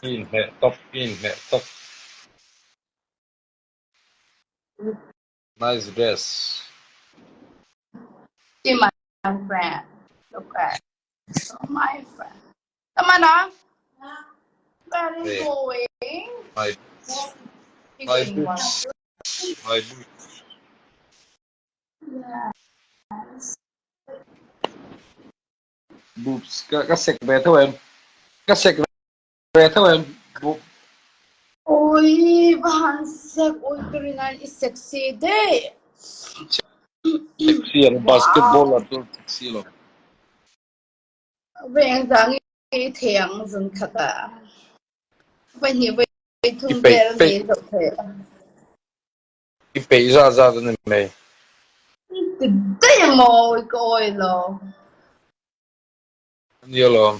in hệ top in hệ top. Nice dress. See my friend. Look at my friend. Come on now. Where is going? My boots. My boots. Yes. Boobs. Các sec về thôi em. Các sec về thôi em. Ôi, bạn sec. Ôi, Karina is sexy day. Sexy and basketball là tôi sexy lắm. Vậy anh dáng cái thiang dần khát à. Vậy thì vậy thùng Ipe bèo gì rồi thế. ipe ra ra đó này mày. Đây là mồi coi lo. Nhiều lắm.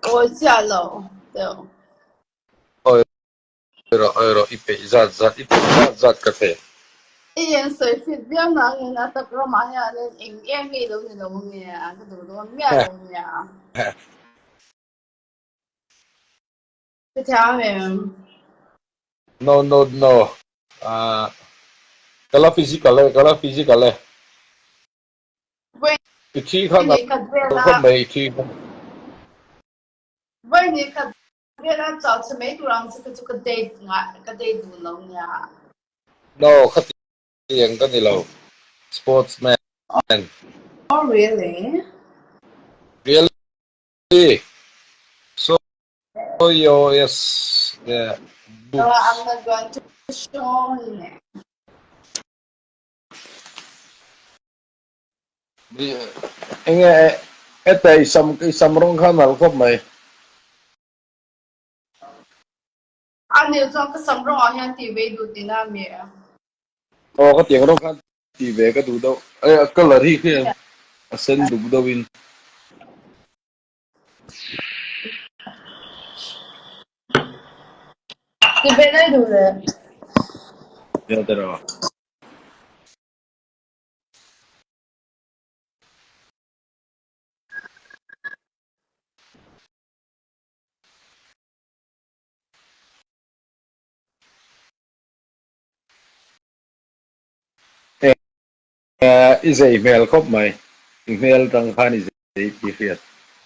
Ôi, xa lo. Đâu. Rồi ipe ra ra cái thế. Iyan soi fit biang na ngin at programa niya then em ilo ni lo niya kadudong niya lo niya. Tell him. No. Kalau physical eh. When Ichi khác nào ni không kadwela mày ichi. when ni kadwela chao chme kurang chu ka date nga ka date du lo niya. No, khát tiền cái này lâu. Sportsman. Oh really? Really? So yes, the No, I'm boobs. not going to show him. Anh nghe cái tay xăm rong khăn nào không mày? Anh yêu trong cái sắm rong hiện TV du tin na mi. Có tiếng rong khăn thì về cái đủ đâu. Cái lời thì kia, sen đủ đâu in. TV na du le. Dạ rồi. Is email không mày? Email trong khăn is thì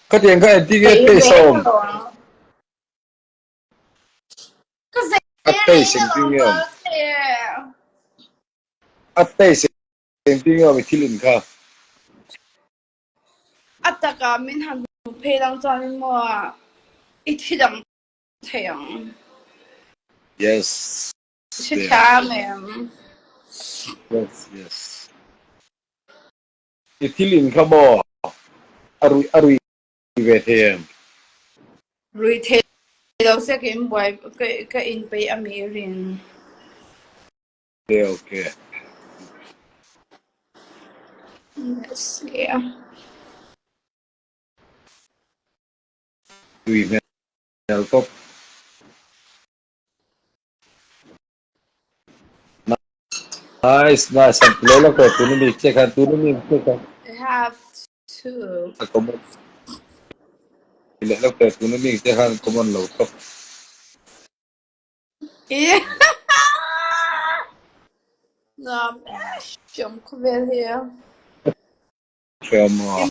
có tiếng cái tiếng cái tay xong. Kasi At tay sinh tiếng em. At tay sinh tiếng em thì linh khá. At taka min han pe lang chan mo ithidam thayang. Yes. Si Tamem. Yes. Itilin ka mo. Arui về thêm. Retail daw sa kim boy ka in pay amirin. Okay. Yes, yeah. Tùy mèo top. Nice. Sample lang ko. Tunumig check. I have to. Common. Ilan lang ko. Tunumig check. Common low top. Yeah. No, jump cover here. Kaya mo.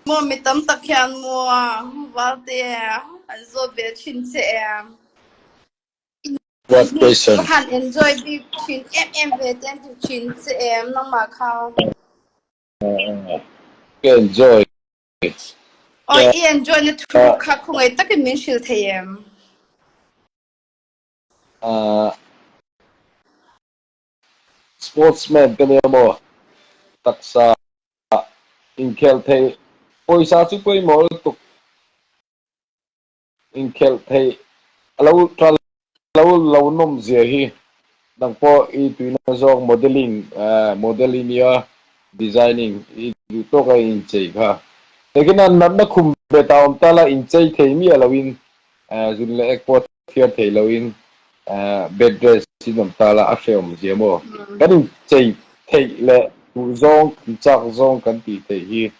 Mo mitam takyan mo. Valde. Anzo be chin se em. What question? Can enjoy the chin ve ten to chin se em no ma khao. Enjoy. Oi enjoy na tu kha khungai tak min shil thayem. Sportsman ka niya mo. Taksa. Nghal thay. Pойsa chu poi mo tuk. Nghal thay. Lâu nom zia hi. Nang po itu na zong modeling ya designing itu to ka in chei kha lekin an na khum be taom tala in chei thei mi alawin jun le export thiar thei lawin bed dress sinom tala a film jemo kan chei thei le tu zong chak zong kan ti thei hi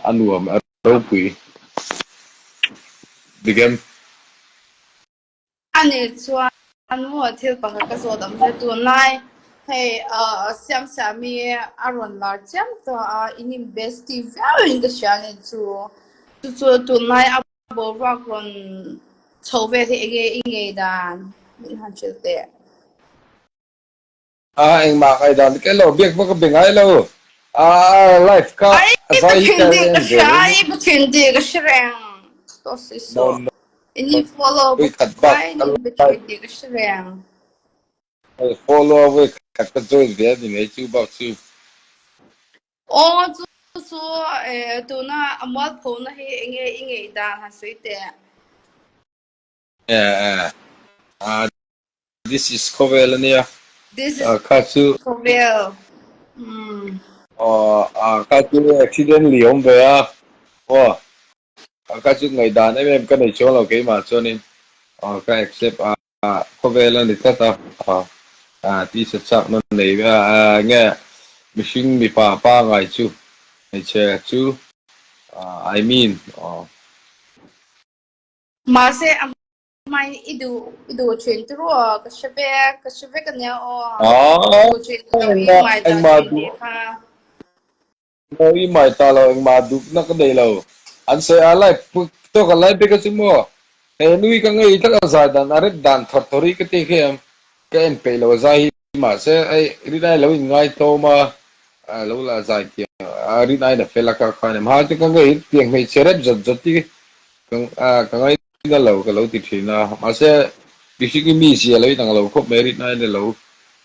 anuam ro pui the game anh ấy cho anh mua thiết bằng cái số đậm sẽ tuần này hay xem xem mi aron là chém cho in bestie very cái chuyện này cho tuần này abo rock run châu về thì cái đàn mình han chuyện đấy anh mà cái đó cái lô biết có bình ai lô life ka ai sai bất ka thiên địa cái en chuyện de ai bất thiên địa cái chuyện đó là no số no ini follow we book cut back ai ini bất thiên địa cái chuyện follow we cut the joy there ni nei chu ba chu oh chú tụi nó amal phone nó hay nghe đàn hàng suy tệ yeah this is covel ni this is ka chu for real ka chu accident li hom ve oh ka chu ngai dan em ka nei chong lo ke ma cho nên ka accept covel ni ta tí sẽ chắc nó này nghe machine bị pa ngày chú ngày chơi chú I mean mà sẽ mai idu chuyện tu rồi cái sếp cái nhà idu chuyện tao ý mai anh ta mà chuyện du đi ha nói mày ta là anh mà du nó cái đây là anh sẽ lại tôi còn lại biết cái gì mà em nuôi cái ngay tất cả giải đàn ở đàn thật thôi cái tiếc em cái em phải là giải mà sẽ ai đi đây lâu ngay to mà lâu là giải tiền đi đây là phải là cái này mà chứ cái ngay tiền mày chơi rất rất rất tiếc cái ngay cái lâu thì na mà sẽ bị cái mi gì lâu thằng lâu khóc mấy đi này là lâu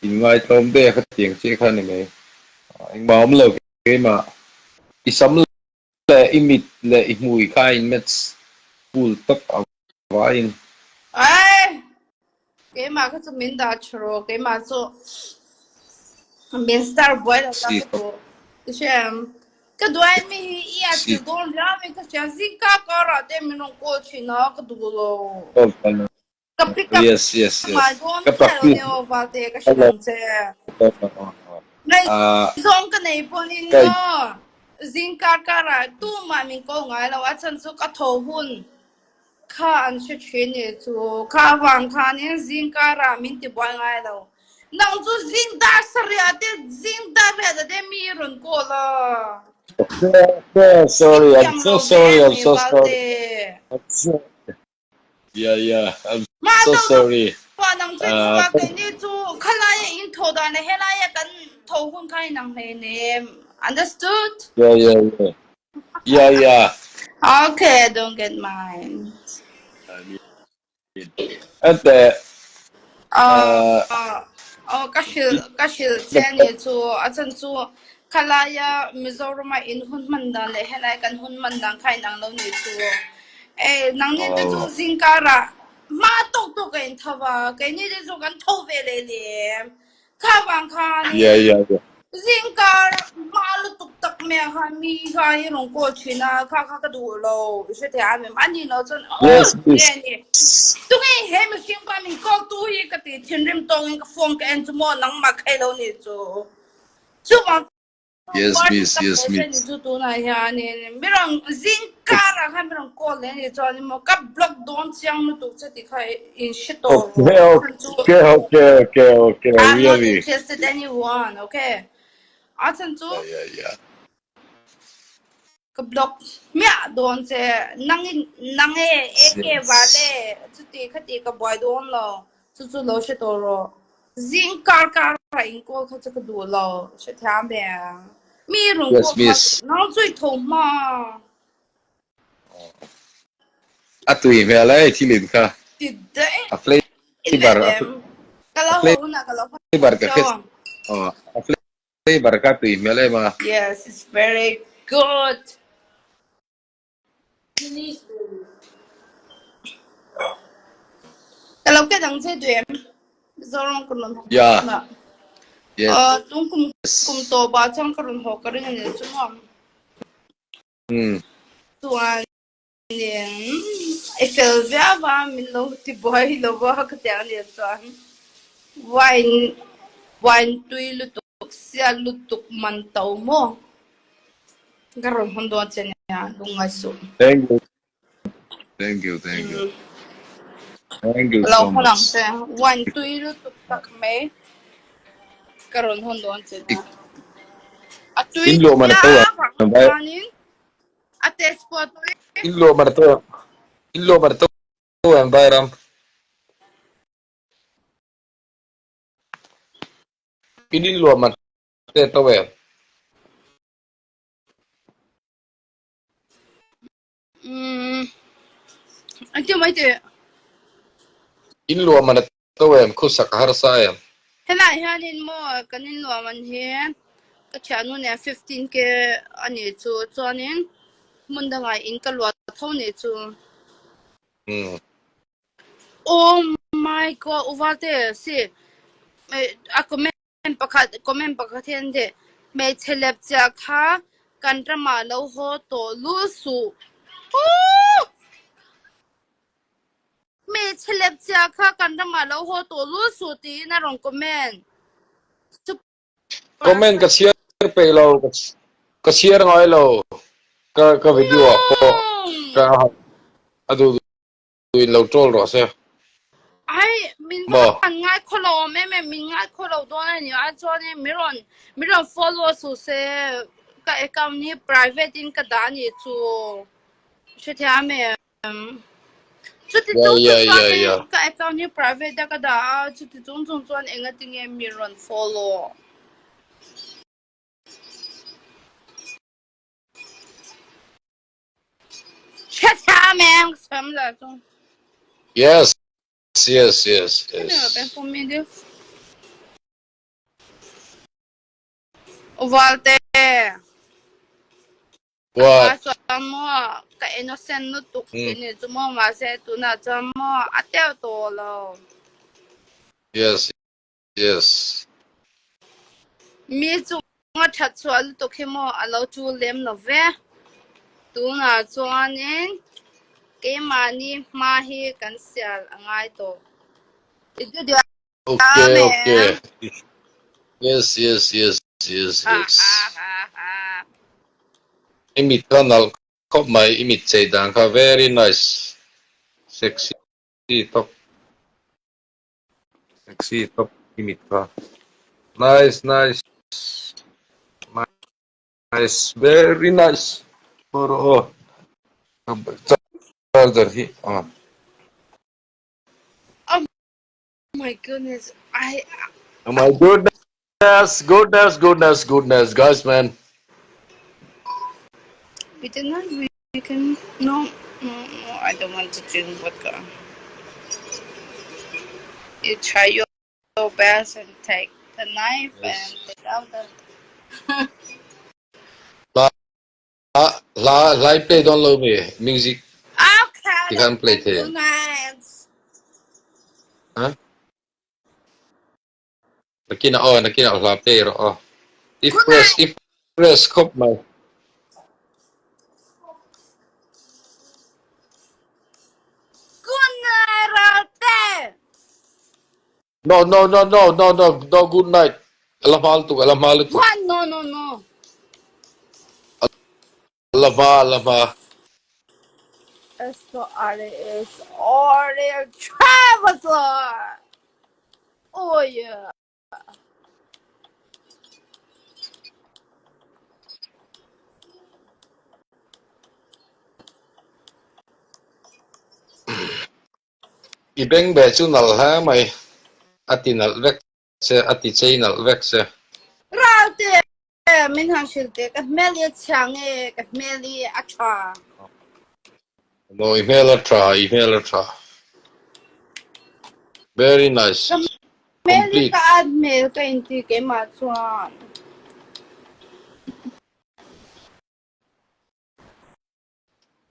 in ngay tôm để cái tiền chơi cái này anh bảo ông lâu cái mà isam le imit le imui kain mets pool top avain ai cái mà cái chú mình đã choro cái mà chú mình star boy là si cái đồ cái chuyện cái đồ anh mi ia si chỉ don ra mình cái chuyện gì cả cả ra để mình không có chuyện nó cái đồ lo kapika yes yes mà yes don cái cái lo practice neo vào để cái cái chuyện thế này xong cái này bọn in cái nó zin cả ra tu mà mình có ngay là ở chân số cái thầu hun khá anh sẽ chuyện này chú khá vàng khá nên zin cả ra mình thì bỏ ngay đâu nang chú zin đã sợi để zin đã về để mi run cô là sorry I'm yang so lo sorry về I'm mi so vào sorry để yeah I'm mà so đâu đâu sorry và nang chú chú cái này chú khá là in thầu đó này hay là cái thầu hun khai nang này nè understood yeah yeah okay don't get mine I mean and the ờ cái chuyện này chú à chân chú khá là ya Mizoram in hun mandan le hay là cái hun mandan khai nang lâu này chú nang nên chú zin cara mà tốt cái thằng cái này chú cái thâu vềเลยkhá vàng khá này yeah riêng cả mà lúc tục tắc mẹ ha mi ha y long qua chuyện à khá khá cái đồ lo sẽ thế à mình anh nó chân yes please nghe nè tụi ngay hết mình xin qua mình có tụi cái thì thiên rim tông cái phong cái anh chúng nắng mà khai lâu nè chú mà yes party miss tập yes để cho miss nên chú tụi này ha nè mình rằng riêng cả là hai mình rằng có lên thì cho nên mà các block don chiang nó tụi sẽ thì khai in shit okay rồi okay I'm not really interested anyone okay à chân chú yeah cái block mẹ đồn sẽ năng cái yes vale chú tí cái tí cái boy đồn lo chú lo sẽ đồ rồi riêng cả anh côเขาจะกระดูเราใช่ไหมแม่มีหลวงพ่อ yes มา miss น้องช่วยโทรมา Atui me alai thilin kha ติดเด้ a flavor 11 ก็เรา a หูนะก็เราพั flavor ฒ ka นา fes a flavor ka tui me alai ma yes it's very good cáiเราcái đằng xe tuyển do lòng con lòng yeah mà yes tung cùng tổ ba trong cái lòng học cái này là chúng họ tuan liền Excel vẽ và mình lâu thì boy lâu vào cái tiếng liền tuan wine wine tui lu tục xia lu tục man tàu mo cái lòng hòn đòn trên nhà đúng ngay số thank you Thank you, thank you. Thank you Lâu so khó lòng much. sẽ one tuy lúc tục tắc mấy cái rộn hôn đón chứ đó. À tuy In lo man to giá khoảng ba cho nên à test spot tuy in lo man to in lo man to an bayram in lo man te to we anh chưa mấy chuyện in lo man to we khu sak har sa em thế này ha nên mua cái nên lo mình hiện cái channel này 15 cái anh ấy cho nên mình đang ngay in cái lo thâu này chú oh my god over there see a comment pakhat hen de me chelep cha kha kantrama lo ho to lu su oh me chelep cha kha kantrama lo ho to lu su ti na rong comment super comment ka share pe lo ka share ngai lo ka video ko ka no adu lo trol ro se ai min bo van ngai kholo me min ngai kholo do na ni a cho ni miron follow su se ka account ni private in ka da ni chu che thia me chút thì ya chúng ya chúng ya cho ya nên cái account như private đã cái đó chút thì chúng cho nên anh tiếng em miron follow chết cha mẹ sớm là chúng yes yes yes cái này là bên yes phong mình đi Valte what mà cho mua cái innocent nó tụt cái mm. này chúng mà sẽ tụi nào cho mua à tiêu tổ rồi Yes, yes. mi chúng mà chặt xuân tụi khi mua à lâu chú liêm nó về tụi nào cho nên cái mà ni mà hi cần xài ngay tổ itu dia Okay, okay. men Yes, yes, yes, yes, ha ha yes. ha ha Imit kanal kop mai imit dang ka very nice. Sexy top, sexy top imit ka. Nice, nice, nice, very nice. Puro oh. Charger hi. oh my goodness Oh my goodness, goodness, goodness, goodness, guys, man. we did not we can no I don't want to drink vodka you try your best and take the knife and Yes. take out the Live play don't love me. Music, okay you that's can play good it. night Huh? Nakina la pero oh. good night If press cop my good night out there no good night. Alam mahal tu. what no Alama. esto es Oreo Traveler oh yeah Ibeng be chu nal ha mai atinal vek se ati chainal vek se. Raute mình hàng silte cái meli chang e cái meli acha No email tra. Very nice. cái meli Complete. cái admail cái inti cái mà chuan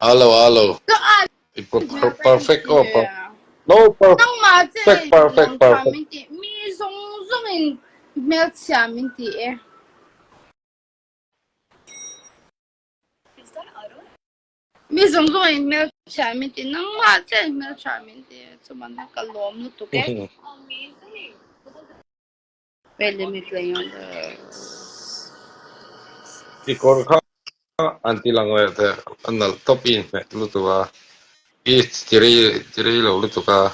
Hello. cái admail cái Perfect inti oh. No nang mà perfect chơi perfect long cha perfect. mình ti mi song song in mail cha mình ti e mi song song in mail cha mình ti nang mà chơi mail cha mình ti cho mình cái lom nó tụ cái về mình play on the Ikor ka anti lang wete anal top in me lutua. It's tiri lo lu tuka.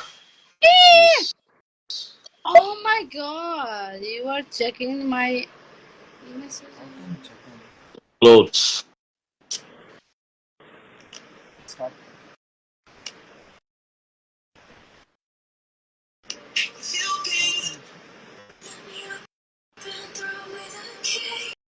Oh my god, you are checking my messages. Clothes.